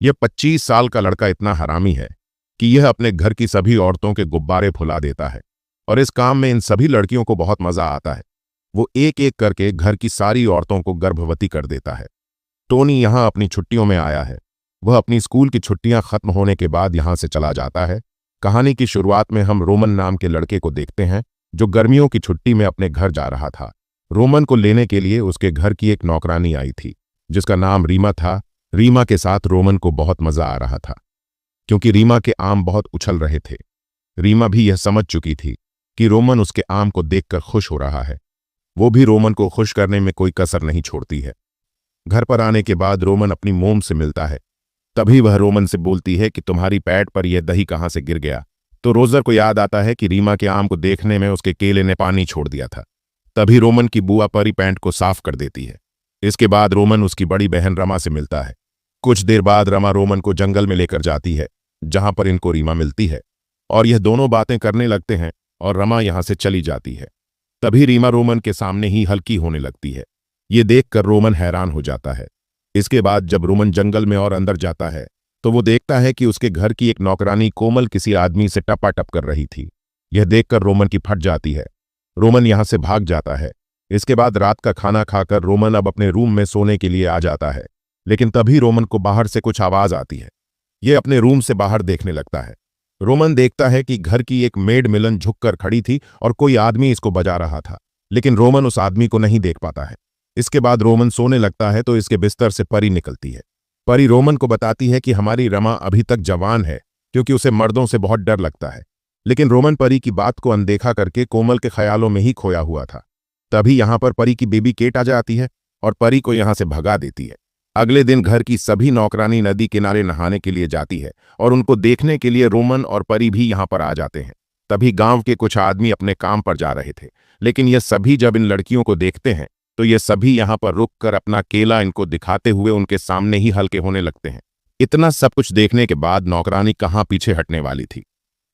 यह 25 साल का लड़का इतना हरामी है कि यह अपने घर की सभी औरतों के गुब्बारे फुला देता है और इस काम में इन सभी लड़कियों को बहुत मजा आता है। वो एक एक करके घर की सारी औरतों को गर्भवती कर देता है। टोनी यहाँ अपनी छुट्टियों में आया है। वह अपनी स्कूल की छुट्टियां खत्म होने के बाद यहाँ से चला जाता है। कहानी की शुरुआत में हम रोमन नाम के लड़के को देखते हैं जो गर्मियों की छुट्टी में अपने घर जा रहा था। रोमन को लेने के लिए उसके घर की एक नौकरानी आई थी जिसका नाम रीमा था। रीमा के साथ रोमन को बहुत मजा आ रहा था क्योंकि रीमा के आम बहुत उछल रहे थे। रीमा भी यह समझ चुकी थी कि रोमन उसके आम को देखकर खुश हो रहा है। वो भी रोमन को खुश करने में कोई कसर नहीं छोड़ती है। घर पर आने के बाद रोमन अपनी मोम से मिलता है। तभी वह रोमन से बोलती है कि तुम्हारी पैड पर यह दही कहाँ से गिर गया। तो रोजर को याद आता है कि रीमा के आम को देखने में उसके केले ने पानी छोड़ दिया था। तभी रोमन की बुआ परी पैंट को साफ कर देती है। इसके बाद रोमन उसकी बड़ी बहन रमा से मिलता है। कुछ देर बाद रमा रोमन को जंगल में लेकर जाती है जहां पर इनको रीमा मिलती है और यह दोनों बातें करने लगते हैं और रमा यहां से चली जाती है। तभी रीमा रोमन के सामने ही हल्की होने लगती है। ये देखकर रोमन हैरान हो जाता है। इसके बाद जब रोमन जंगल में और अंदर जाता है तो वो देखता है कि उसके घर की एक नौकरानी कोमल किसी आदमी से टपाटप कर रही थी। यह देखकर रोमन की फट जाती है। रोमन यहां से भाग जाता है। इसके बाद रात का खाना खाकर रोमन अब अपने रूम में सोने के लिए आ जाता है। लेकिन तभी रोमन को बाहर से कुछ आवाज आती है। यह अपने रूम से बाहर देखने लगता है। रोमन देखता है कि घर की एक मेड मिलन झुककर खड़ी थी और कोई आदमी इसको बजा रहा था, लेकिन रोमन उस आदमी को नहीं देख पाता है। इसके बाद रोमन सोने लगता है तो इसके बिस्तर से परी निकलती है। परी रोमन को बताती है कि हमारी रमा अभी तक जवान है क्योंकि उसे मर्दों से बहुत डर लगता है। लेकिन रोमन परी की बात को अनदेखा करके कोमल के ख्यालों में ही खोया हुआ था। तभी यहां पर परी की बेबी केट आ जाती है और परी को यहां से भगा देती है। अगले दिन घर की सभी नौकरानी नदी किनारे नहाने के लिए जाती है और उनको देखने के लिए रोमन और परी भी यहां पर आ जाते हैं। तभी गांव के कुछ आदमी अपने काम पर जा रहे थे, लेकिन ये सभी जब इन लड़कियों को देखते हैं तो ये सभी यहां पर रुककर अपना केला इनको दिखाते हुए उनके सामने ही हल्के होने लगते हैं। इतना सब कुछ देखने के बाद नौकरानी कहाँ पीछे हटने वाली थी,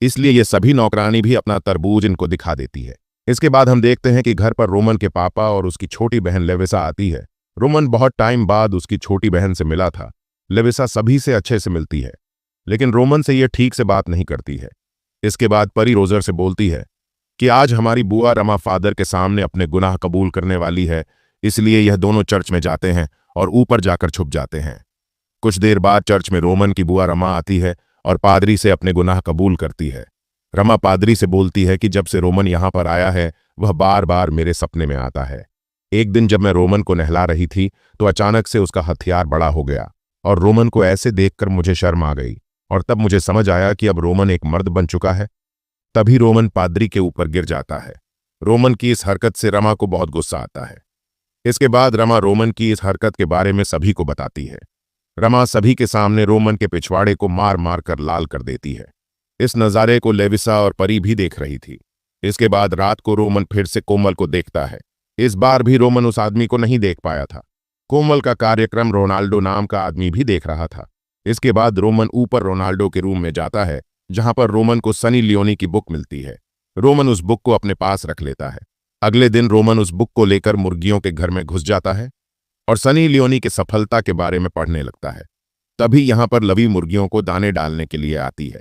इसलिए ये सभी नौकरानी भी अपना तरबूज इनको दिखा देती है। इसके बाद हम देखते हैं कि घर पर रोमन के पापा और उसकी छोटी बहन लेविसा आती है। रोमन बहुत टाइम बाद उसकी छोटी बहन से मिला था। लेविसा सभी से अच्छे से मिलती है, लेकिन रोमन से यह ठीक से बात नहीं करती है। इसके बाद परी रोजर से बोलती है कि आज हमारी बुआ रमा फादर के सामने अपने गुनाह कबूल करने वाली है, इसलिए यह दोनों चर्च में जाते हैं और ऊपर जाकर छुप जाते हैं। कुछ देर बाद चर्च में रोमन की बुआ रमा आती है और पादरी से अपने गुनाह कबूल करती है। रमा पादरी से बोलती है कि जब से रोमन यहाँ पर आया है वह बार बार मेरे सपने में आता है। एक दिन जब मैं रोमन को नहला रही थी तो अचानक से उसका हथियार बड़ा हो गया और रोमन को ऐसे देखकर मुझे शर्म आ गई और तब मुझे समझ आया कि अब रोमन एक मर्द बन चुका है। तभी रोमन पादरी के ऊपर गिर जाता है। रोमन की इस हरकत से रमा को बहुत गुस्सा आता है। इसके बाद रमा रोमन की इस हरकत के बारे में सभी को बताती है। रमा सभी के सामने रोमन के पिछवाड़े को मार मार कर लाल कर देती है। इस नज़ारे को लेविसा और परी भी देख रही थी। इसके बाद रात को रोमन फिर से कोमल को देखता है। इस बार भी रोमन उस आदमी को नहीं देख पाया था। कोमल का कार्यक्रम रोनाल्डो नाम का आदमी भी देख रहा था। इसके बाद रोमन ऊपर रोनाल्डो के रूम में जाता है जहां पर रोमन को सनी लियोनी की बुक मिलती है। रोमन उस बुक को अपने पास रख लेता है। अगले दिन रोमन उस बुक को लेकर मुर्गियों के घर में घुस जाता है और सनी लियोनी की सफलता के बारे में पढ़ने लगता है। तभी यहां पर लवी मुर्गियों को दाने डालने के लिए आती है।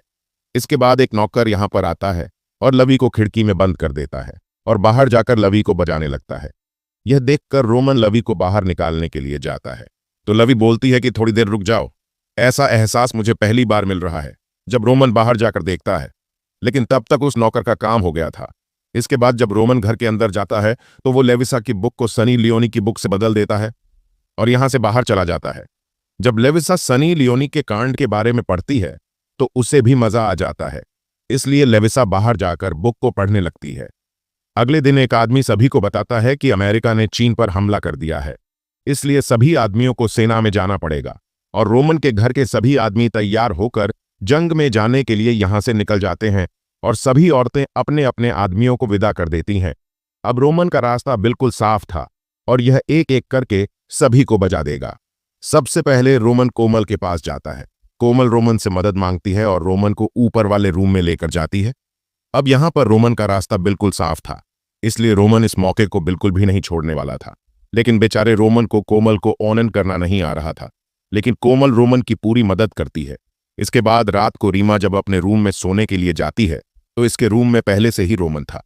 इसके बाद एक नौकर यहां पर आता है और लवी को खिड़की में बंद कर देता है और बाहर जाकर लवी को बजाने लगता है। यह देखकर रोमन लवी को बाहर निकालने के लिए जाता है तो लवी बोलती है कि थोड़ी देर रुक जाओ, ऐसा एहसास मुझे पहली बार मिल रहा है। जब रोमन बाहर जाकर देखता है, लेकिन तब तक उस नौकर का काम हो गया था। इसके बाद जब रोमन घर के अंदर जाता है तो वो लेविसा की बुक को सनी लियोनी की बुक से बदल देता है और यहां से बाहर चला जाता है। जब लेविसा सनी लियोनी के कांड के बारे में पढ़ती है तो उसे भी मजा आ जाता है, इसलिए लेविसा बाहर जाकर बुक को पढ़ने लगती है। अगले दिन एक आदमी सभी को बताता है कि अमेरिका ने चीन पर हमला कर दिया है, इसलिए सभी आदमियों को सेना में जाना पड़ेगा और रोमन के घर के सभी आदमी तैयार होकर जंग में जाने के लिए यहां से निकल जाते हैं और सभी औरतें अपने अपने आदमियों को विदा कर देती हैं। अब रोमन का रास्ता बिल्कुल साफ था और यह एक एक करके सभी को बजा देगा। सबसे पहले रोमन कोमल के पास जाता है। कोमल रोमन से मदद मांगती है और रोमन को ऊपर वाले रूम में लेकर जाती है। अब यहां पर रोमन का रास्ता बिल्कुल साफ था, इसलिए रोमन इस मौके को बिल्कुल भी नहीं छोड़ने वाला था। लेकिन बेचारे रोमन को कोमल को ऑनन करना नहीं आ रहा था। लेकिन कोमल रोमन की पूरी मदद करती है। इसके बाद रात को रीमा जब अपने रूम में सोने के लिए जाती है तो इसके रूम में पहले से ही रोमन था।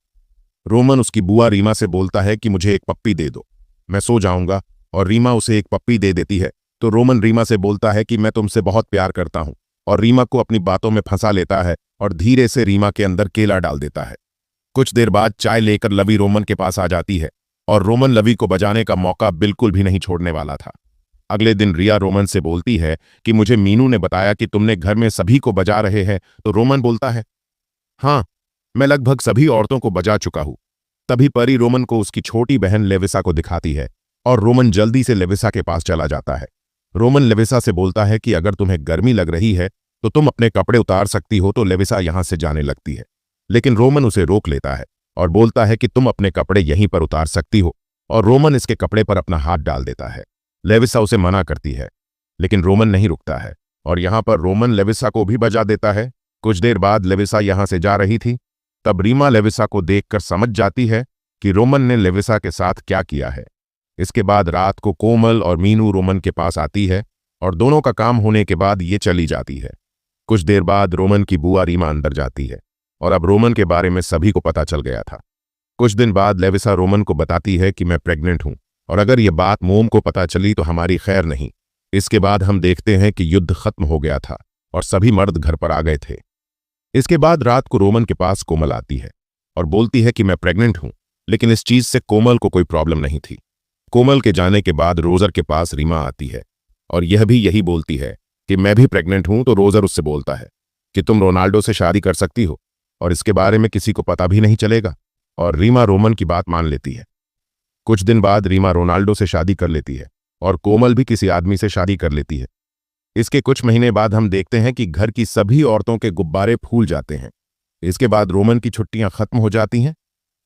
रोमन उसकी बुआ रीमा से बोलता है कि मुझे एक पप्पी दे दो, मैं सो जाऊंगा, और रीमा उसे एक पप्पी दे देती है। तो रोमन रीमा से बोलता है कि मैं तुमसे बहुत प्यार करता हूं, और रीमा को अपनी बातों में फंसा लेता है और धीरे से रीमा के अंदर केला डाल देता है। कुछ देर बाद चाय लेकर लवी रोमन के पास आ जाती है और रोमन लवी को बजाने का मौका बिल्कुल भी नहीं छोड़ने वाला था। अगले दिन रिया रोमन से बोलती है कि मुझे मीनू ने बताया कि तुमने घर में सभी को बजा रहे हैं। तो रोमन बोलता है, हाँ, मैं लगभग सभी औरतों को बजा चुका हूं। तभी परी रोमन को उसकी छोटी बहन लेविसा को दिखाती है और रोमन जल्दी से लेविसा के पास चला जाता है। रोमन लेविसा से बोलता है कि अगर तुम्हें गर्मी लग रही है तो तुम अपने कपड़े उतार सकती हो। तो लेविसा यहां से जाने लगती है, लेकिन रोमन उसे रोक लेता है और बोलता है कि तुम अपने कपड़े यहीं पर उतार सकती हो, और रोमन इसके कपड़े पर अपना हाथ डाल देता है। लेविसा उसे मना करती है, लेकिन रोमन नहीं रुकता है और यहां पर रोमन लेविसा को भी बजा देता है। कुछ देर बाद लेविसा यहां से जा रही थी, तब रीमा लेविसा को देखकर समझ जाती है कि रोमन ने लेविसा के साथ क्या किया है। इसके बाद रात को कोमल और मीनू रोमन के पास आती है और दोनों का काम होने के बाद ये चली जाती है। कुछ देर बाद रोमन की बुआ रीमा अंदर जाती है और अब रोमन के बारे में सभी को पता चल गया था। कुछ दिन बाद लेविसा रोमन को बताती है कि मैं प्रेग्नेंट हूं, और अगर यह बात मोम को पता चली तो हमारी खैर नहीं। इसके बाद हम देखते हैं कि युद्ध खत्म हो गया था और सभी मर्द घर पर आ गए थे। इसके बाद रात को रोमन के पास कोमल आती है और बोलती है कि मैं प्रेग्नेंट हूं, लेकिन इस चीज से कोमल को कोई प्रॉब्लम नहीं थी। कोमल के जाने के बाद रोजर के पास रीमा आती है और यह भी यही बोलती है कि मैं भी प्रेग्नेंट हूं। तो रोजर उससे बोलता है कि तुम रोनाल्डो से शादी कर सकती हो और इसके बारे में किसी को पता भी नहीं चलेगा, और रीमा रोमन की बात मान लेती है। कुछ दिन बाद रीमा रोनाल्डो से शादी कर लेती है और कोमल भी किसी आदमी से शादी कर लेती है। इसके कुछ महीने बाद हम देखते हैं कि घर की सभी औरतों के गुब्बारे फूल जाते हैं। इसके बाद रोमन की छुट्टियां खत्म हो जाती हैं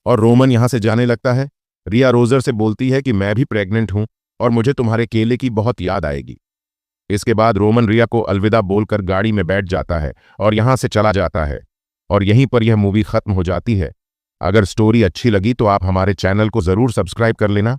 और रोमन यहां से जाने लगता है। रिया रोजर से बोलती है कि मैं भी प्रेग्नेंट हूं और मुझे तुम्हारे केले की बहुत याद आएगी। इसके बाद रोमन रिया को अलविदा बोलकर गाड़ी में बैठ जाता है और यहां से चला जाता है, और यहीं पर यह मूवी खत्म हो जाती है। अगर स्टोरी अच्छी लगी तो आप हमारे चैनल को जरूर सब्सक्राइब कर लेना।